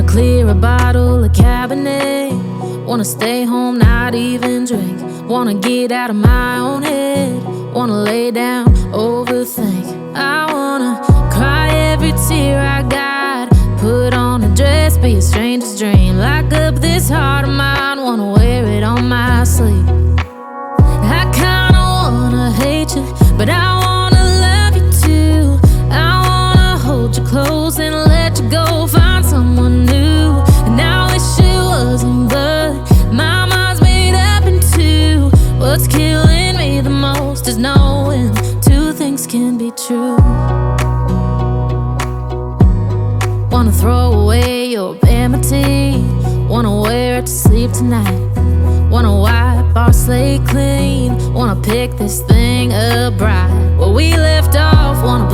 clear a bottle of Cabernet. Wanna stay home, not even drink. Wanna get out of my own head. Wanna lay down, overthink. I wanna cry every tear I got. Put on a dress, be a stranger's dream. Lock up this heart of mine, wanna wear it on my sleeve. I kinda wanna hate you, but I wanna love you too. I wanna hold you close and let you go, find someone new. And I wish it wasn't, but my mind's made up in two. What's killing me the most is knowing two things can be true. Wanna throw away your vanity. Wanna wear it to sleep tonight. Wanna wipe our slate clean. Wanna pick this thing up right where we left off. Wanna